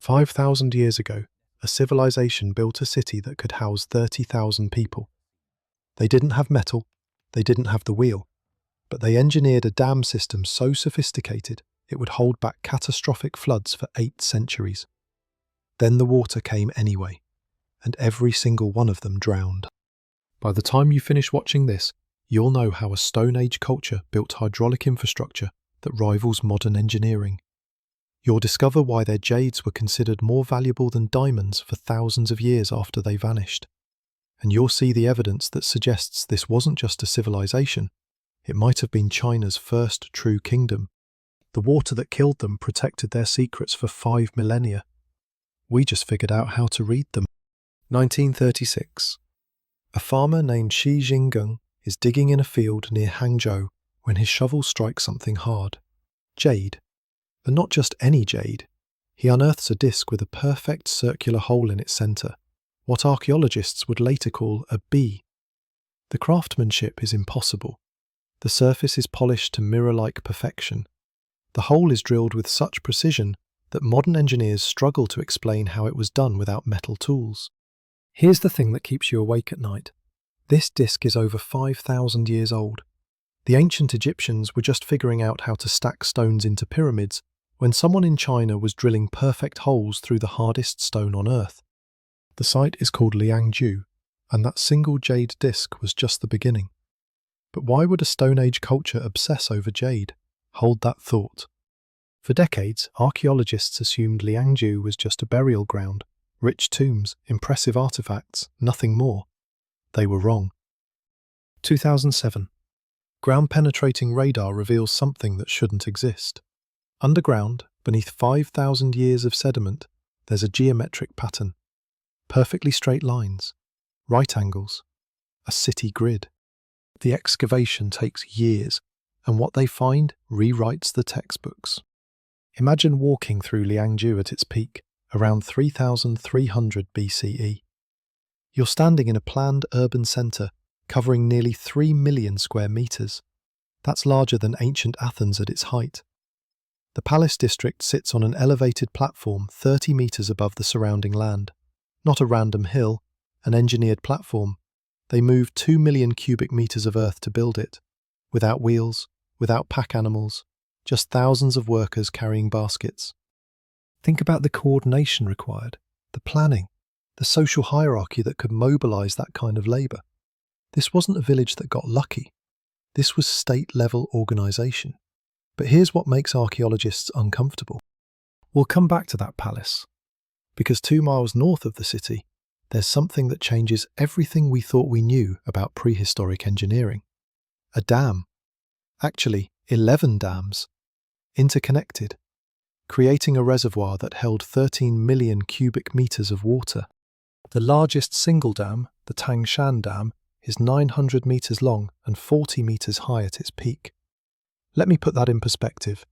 5,000 years ago, a civilization built a city that could house 30,000 people. They didn't have metal, they didn't have the wheel, but they engineered a dam system so sophisticated it would hold back catastrophic floods for 8 centuries. Then the water came anyway, and every single one of them drowned. By the time you finish watching this, you'll know how a Stone Age culture built hydraulic infrastructure that rivals modern engineering. You'll discover why their jades were considered more valuable than diamonds for thousands of years after they vanished. And you'll see the evidence that suggests this wasn't just a civilization, it might have been China's first true kingdom. The water that killed them protected their secrets for 5 millennia. We just figured out how to read them. 1936. A farmer named Shi Jingeng is digging in a field near Hangzhou when his shovel strikes something hard. Jade. And not just any jade. He unearths a disc with a perfect circular hole in its centre, what archaeologists would later call a bee. The craftsmanship is impossible. The surface is polished to mirror-like perfection. The hole is drilled with such precision that modern engineers struggle to explain how it was done without metal tools. Here's the thing that keeps you awake at night. This disc is over 5,000 years old. The ancient Egyptians were just figuring out how to stack stones into pyramids when someone in China was drilling perfect holes through the hardest stone on Earth. The site is called Liangzhu, and that single jade disc was just the beginning. But why would a Stone Age culture obsess over jade? Hold that thought. For decades, archaeologists assumed Liangzhu was just a burial ground, rich tombs, impressive artifacts, nothing more. They were wrong. 2007. Ground-penetrating radar reveals something that shouldn't exist. Underground, beneath 5,000 years of sediment, there's a geometric pattern. Perfectly straight lines, right angles, a city grid. The excavation takes years, and what they find rewrites the textbooks. Imagine walking through Liangzhu at its peak, around 3,300 BCE. You're standing in a planned urban centre covering nearly 3 million square metres. That's larger than ancient Athens at its height. The palace district sits on an elevated platform 30 metres above the surrounding land. Not a random hill, an engineered platform. They moved 2 million cubic metres of earth to build it. Without wheels, without pack animals, just thousands of workers carrying baskets. Think about the coordination required, the planning, the social hierarchy that could mobilise that kind of labour. This wasn't a village that got lucky. This was state-level organisation. But here's what makes archaeologists uncomfortable. We'll come back to that palace, because 2 miles north of the city, there's something that changes everything we thought we knew about prehistoric engineering. A dam. Actually, 11 dams, interconnected, creating a reservoir that held 13 million cubic metres of water. The largest single dam, the Tangshan Dam, is 900 metres long and 40 metres high at its peak. Let me put that in perspective.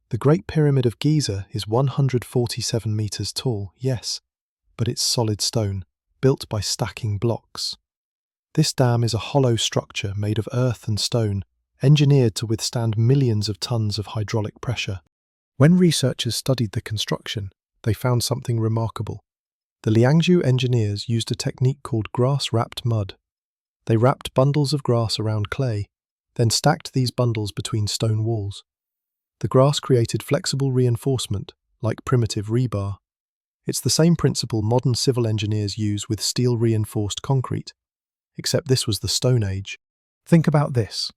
The Great Pyramid of Giza is 147 metres tall, yes, but it's solid stone, built by stacking blocks. This dam is a hollow structure made of earth and stone, engineered to withstand millions of tons of hydraulic pressure. When researchers studied the construction, they found something remarkable. The Liangzhu engineers used a technique called grass-wrapped mud. They wrapped bundles of grass around clay, then stacked these bundles between stone walls. The grass created flexible reinforcement, like primitive rebar. It's the same principle modern civil engineers use with steel-reinforced concrete, except this was the Stone Age. Think about this.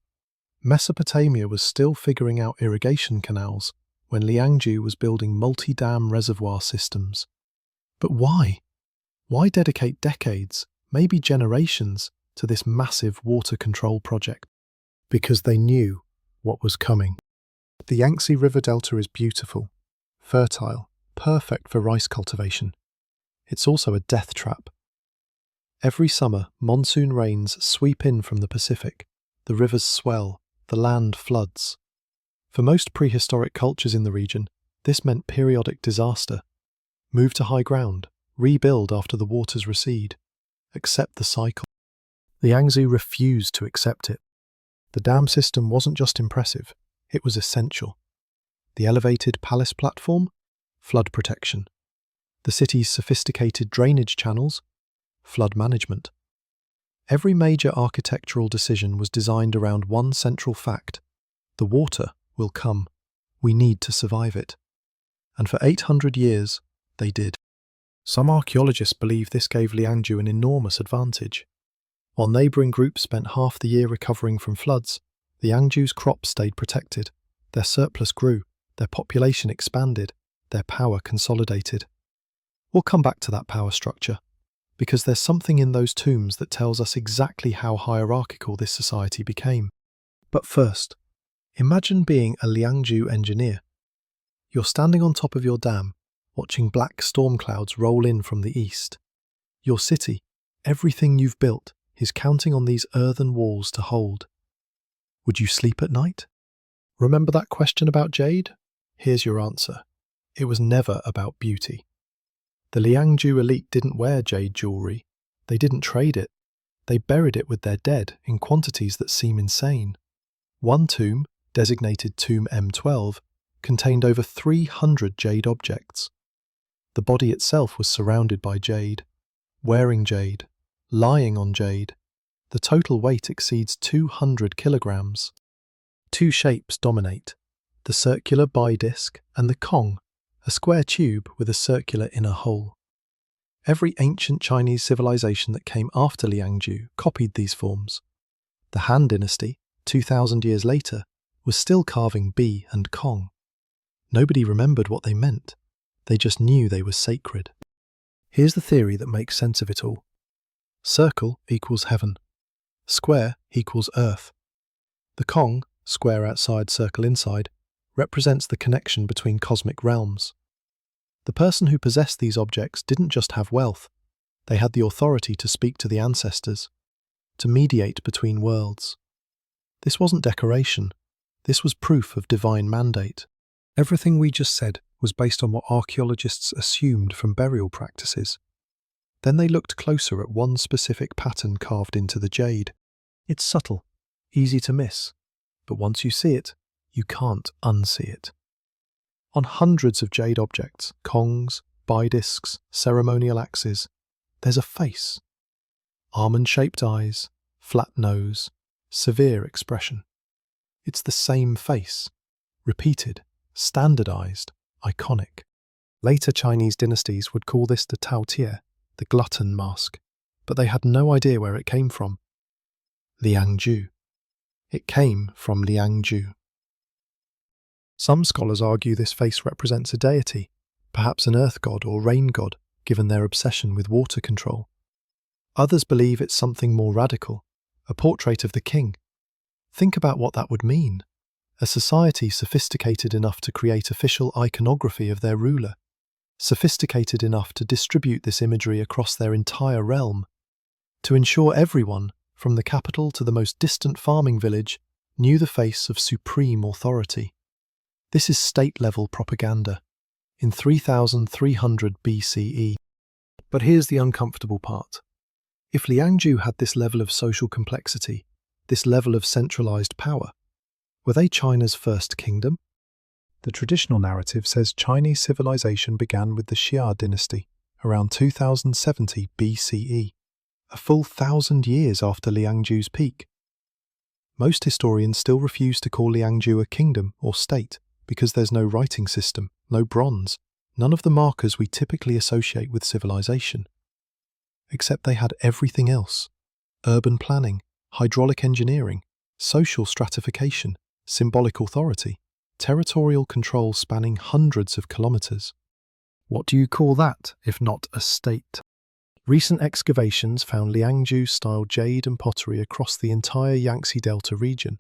Mesopotamia was still figuring out irrigation canals when Liangzhu was building multi-dam reservoir systems. But why? Why dedicate decades, maybe generations, to this massive water control project? Because they knew what was coming. The Yangtze River Delta is beautiful, fertile, perfect for rice cultivation. It's also a death trap. Every summer, monsoon rains sweep in from the Pacific. The rivers swell, the land floods. For most prehistoric cultures in the region, this meant periodic disaster. Move to high ground, rebuild after the waters recede. Accept the cycle. The Yangtze refused to accept it. The dam system wasn't just impressive, it was essential. The elevated palace platform? Flood protection. The city's sophisticated drainage channels, flood management. Every major architectural decision was designed around one central fact: the water will come. We need to survive it. And for 800 years, they did. Some archaeologists believe this gave Liangzhu an enormous advantage. While neighbouring groups spent half the year recovering from floods, Liangzhu's crops stayed protected, their surplus grew, their population expanded, their power consolidated. We'll come back to that power structure, because there's something in those tombs that tells us exactly how hierarchical this society became. But first, imagine being a Liangzhu engineer. You're standing on top of your dam, watching black storm clouds roll in from the east. Your city, everything you've built, is counting on these earthen walls to hold. Would you sleep at night? Remember that question about jade? Here's your answer. It was never about beauty. The Liangzhu elite didn't wear jade jewellery. They didn't trade it. They buried it with their dead in quantities that seem insane. One tomb, designated Tomb M12, contained over 300 jade objects. The body itself was surrounded by jade, wearing jade, lying on jade. The total weight exceeds 200 kilograms. Two shapes dominate: the circular bi-disc and the kong, a square tube with a circular inner hole. Every ancient Chinese civilization that came after Liangzhu copied these forms. The Han dynasty, 2,000 years later, was still carving bi and kong. Nobody remembered what they meant. They just knew they were sacred. Here's the theory that makes sense of it all. Circle equals heaven. Square equals earth. The kong, square outside, circle inside, represents the connection between cosmic realms. The person who possessed these objects didn't just have wealth, they had the authority to speak to the ancestors, to mediate between worlds. This wasn't decoration, this was proof of divine mandate. Everything we just said was based on what archaeologists assumed from burial practices. Then they looked closer at one specific pattern carved into the jade. It's subtle, easy to miss, but once you see it, you can't unsee it. On hundreds of jade objects, kongs, bi-discs, ceremonial axes, there's a face. Almond-shaped eyes, flat nose, severe expression. It's the same face, repeated, standardized, iconic. Later Chinese dynasties would call this the Taotie, the glutton mask, but they had no idea where it came from. Liangzhu. It came from Liangzhu. Some scholars argue this face represents a deity, perhaps an earth god or rain god, given their obsession with water control. Others believe it's something more radical, a portrait of the king. Think about what that would mean. A society sophisticated enough to create official iconography of their ruler, sophisticated enough to distribute this imagery across their entire realm, to ensure everyone, from the capital to the most distant farming village, knew the face of supreme authority. This is state-level propaganda, in 3300 BCE. But here's the uncomfortable part. If Liangzhu had this level of social complexity, this level of centralized power, were they China's first kingdom? The traditional narrative says Chinese civilization began with the Xia dynasty, around 2070 BCE, a full 1,000 years after Liangzhu's peak. Most historians still refuse to call Liangzhu a kingdom or state, because there's no writing system, no bronze, none of the markers we typically associate with civilization. Except they had everything else: urban planning, hydraulic engineering, social stratification, symbolic authority, territorial control spanning hundreds of kilometers. What do you call that, if not a state? Recent excavations found Liangzhu-style jade and pottery across the entire Yangtze Delta region.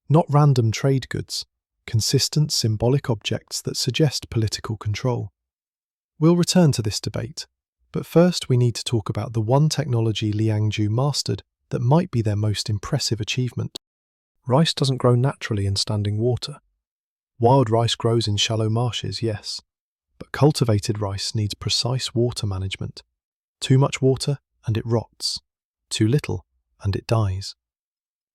Not random trade goods, consistent symbolic objects that suggest political control. We'll return to this debate, but first we need to talk about the one technology Liangzhu mastered that might be their most impressive achievement. Rice doesn't grow naturally in standing water. Wild rice grows in shallow marshes, yes, but cultivated rice needs precise water management. Too much water and it rots. Too little and it dies.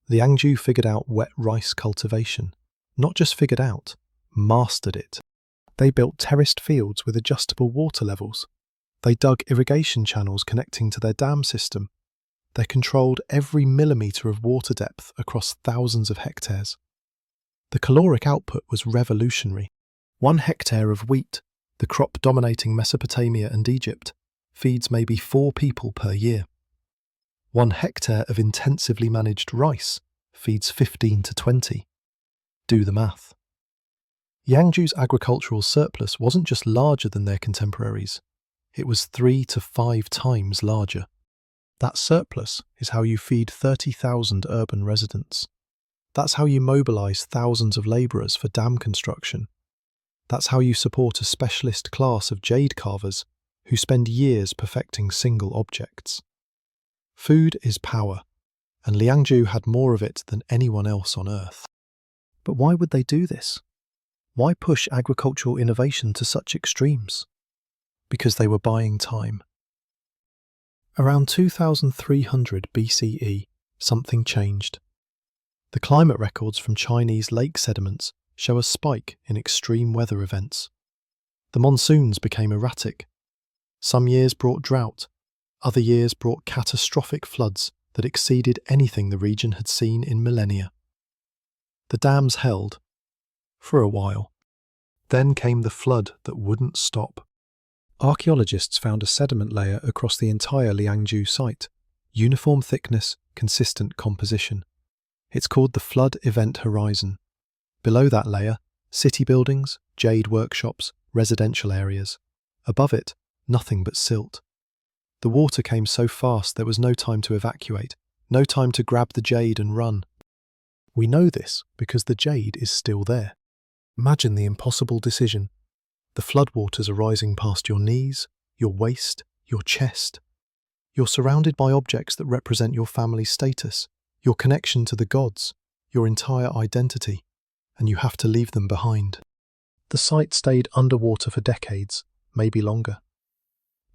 Liangzhu figured out wet rice cultivation. Not just figured out, mastered it. They built terraced fields with adjustable water levels, They dug irrigation channels connecting to their dam system. They controlled every millimetre of water depth across thousands of hectares. The caloric output was revolutionary. 1 hectare of wheat, the crop dominating Mesopotamia and Egypt, feeds maybe 4 people per year. 1 hectare of intensively managed rice feeds 15 to 20. Do the math. Liangzhu's agricultural surplus wasn't just larger than their contemporaries, it was 3 to 5 times larger. That surplus is how you feed 30,000 urban residents. That's how you mobilise thousands of labourers for dam construction. That's how you support a specialist class of jade carvers who spend years perfecting single objects. Food is power, and Liangzhu had more of it than anyone else on Earth. But why would they do this? Why push agricultural innovation to such extremes? Because they were buying time. Around 2300 BCE, something changed. The climate records from Chinese lake sediments show a spike in extreme weather events. The monsoons became erratic. Some years brought drought, other years brought catastrophic floods that exceeded anything the region had seen in millennia. The dams held, for a while. Then came the flood that wouldn't stop. Archaeologists found a sediment layer across the entire Liangzhu site. Uniform thickness, consistent composition. It's called the flood event horizon. Below that layer, city buildings, jade workshops, residential areas. Above it, nothing but silt. The water came so fast there was no time to evacuate, no time to grab the jade and run. We know this because the jade is still there. Imagine the impossible decision. The floodwaters are rising past your knees, your waist, your chest. You're surrounded by objects that represent your family's status, your connection to the gods, your entire identity, and you have to leave them behind. The site stayed underwater for decades, maybe longer.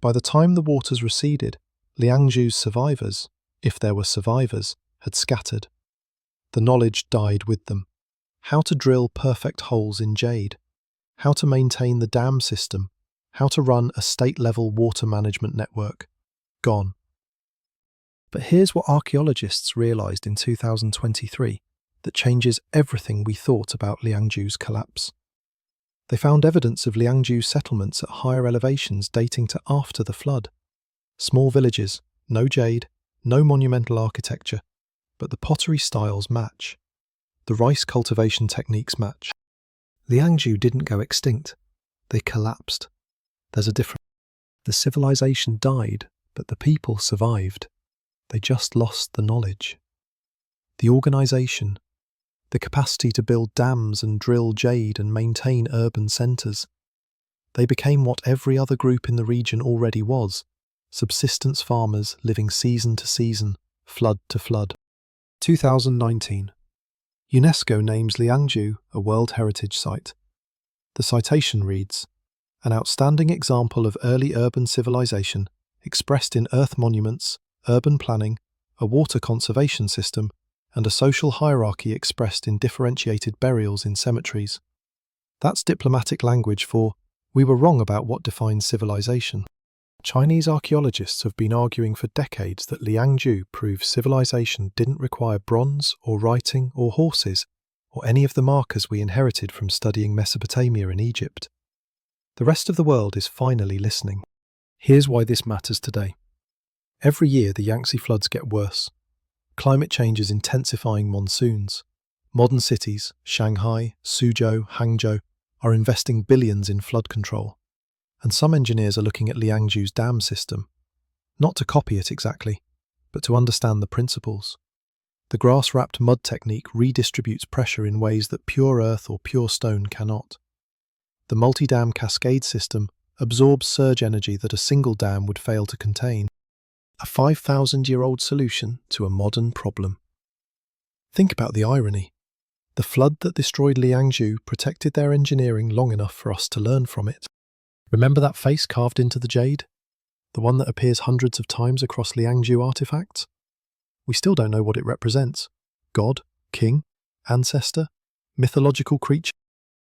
By the time the waters receded, Liangzhu's survivors, if there were survivors, had scattered. The knowledge died with them. How to drill perfect holes in jade, how to maintain the dam system, how to run a state-level water management network. Gone. But here's what archaeologists realised in 2023 that changes everything we thought about Liangzhu's collapse. They found evidence of Liangzhu's settlements at higher elevations dating to after the flood. Small villages, no jade, no monumental architecture, but the pottery styles match. The rice cultivation techniques match. Liangzhu didn't go extinct. They collapsed. There's a difference. The civilization died, but the people survived. They just lost the knowledge. The organisation, the capacity to build dams and drill jade and maintain urban centres. They became what every other group in the region already was, subsistence farmers living season to season, flood to flood. 2019. UNESCO names Liangzhu a World Heritage Site. The citation reads, "An outstanding example of early urban civilization expressed in earth monuments, urban planning, a water conservation system, and a social hierarchy expressed in differentiated burials in cemeteries." That's diplomatic language for, we were wrong about what defines civilization. Chinese archaeologists have been arguing for decades that Liangzhu proves civilization didn't require bronze or writing or horses or any of the markers we inherited from studying Mesopotamia and Egypt. The rest of the world is finally listening. Here's why this matters today. Every year the Yangtze floods get worse. Climate change is intensifying monsoons. Modern cities, Shanghai, Suzhou, Hangzhou, are investing billions in flood control. And some engineers are looking at Liangzhu's dam system, not to copy it exactly, but to understand the principles. The grass-wrapped mud technique redistributes pressure in ways that pure earth or pure stone cannot. The multi-dam cascade system absorbs surge energy that a single dam would fail to contain. A 5,000-year-old solution to a modern problem. Think about the irony. The flood that destroyed Liangzhu protected their engineering long enough for us to learn from it. Remember that face carved into the jade? The one that appears hundreds of times across Liangzhu artifacts? We still don't know what it represents. God, king, ancestor, mythological creature?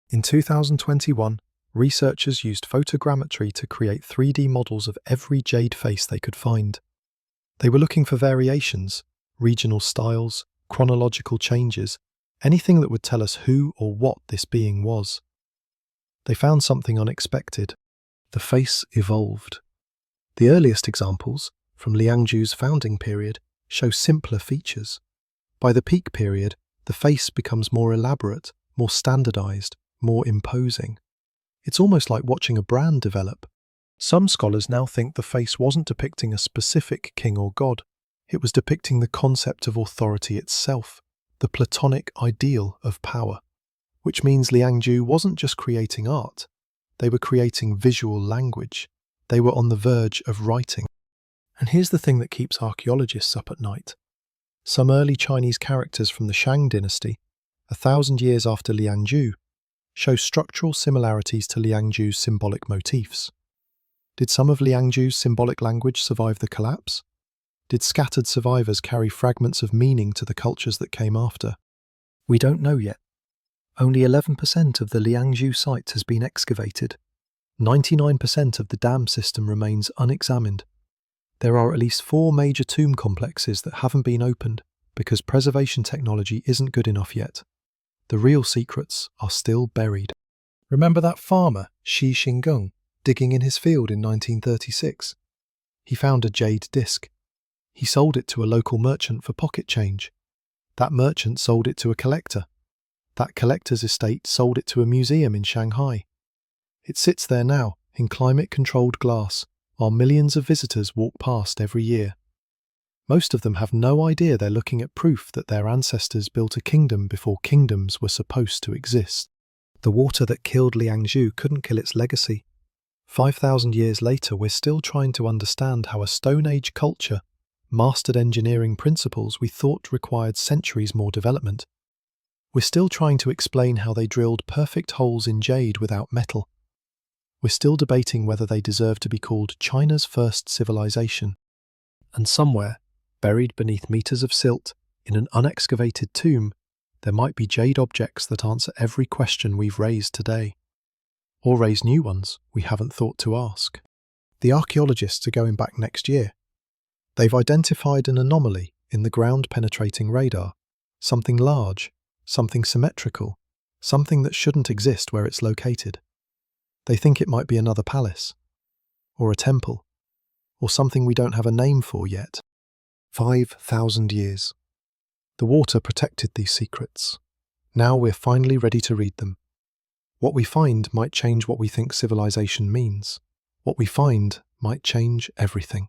In 2021, researchers used photogrammetry to create 3D models of every jade face they could find. They were looking for variations, regional styles, chronological changes, anything that would tell us who or what this being was. They found something unexpected. The face evolved. The earliest examples, from Liangzhu's founding period, show simpler features. By the peak period, the face becomes more elaborate, more standardized, more imposing. It's almost like watching a brand develop. Some scholars now think the face wasn't depicting a specific king or god. It was depicting the concept of authority itself, the Platonic ideal of power. Which means Liangzhu wasn't just creating art. They were creating visual language. They were on the verge of writing. And here's the thing that keeps archaeologists up at night. Some early Chinese characters from the Shang dynasty, 1,000 years after Liangzhu, show structural similarities to Liangzhu's symbolic motifs. Did some of Liangzhu's symbolic language survive the collapse? Did scattered survivors carry fragments of meaning to the cultures that came after? We don't know yet. Only 11% of the Liangzhu site has been excavated. 99% of the dam system remains unexamined. There are at least 4 major tomb complexes that haven't been opened because preservation technology isn't good enough yet. The real secrets are still buried. Remember that farmer, Shi Xingung, digging in his field in 1936? He found a jade disc. He sold it to a local merchant for pocket change. That merchant sold it to a collector. That collector's estate sold it to a museum in Shanghai. It sits there now, in climate-controlled glass, while millions of visitors walk past every year. Most of them have no idea they're looking at proof that their ancestors built a kingdom before kingdoms were supposed to exist. The water that killed Liangzhu couldn't kill its legacy. 5,000 years later, we're still trying to understand how a Stone Age culture mastered engineering principles we thought required centuries more development. We're still trying to explain how they drilled perfect holes in jade without metal. We're still debating whether they deserve to be called China's first civilization. And somewhere, buried beneath meters of silt, in an unexcavated tomb, there might be jade objects that answer every question we've raised today. Or raise new ones we haven't thought to ask. The archaeologists are going back next year. They've identified an anomaly in the ground-penetrating radar, something large, something symmetrical, something that shouldn't exist where it's located. They think it might be another palace, or a temple, or something we don't have a name for yet. 5,000 years. The water protected these secrets. Now we're finally ready to read them. What we find might change what we think civilization means. What we find might change everything.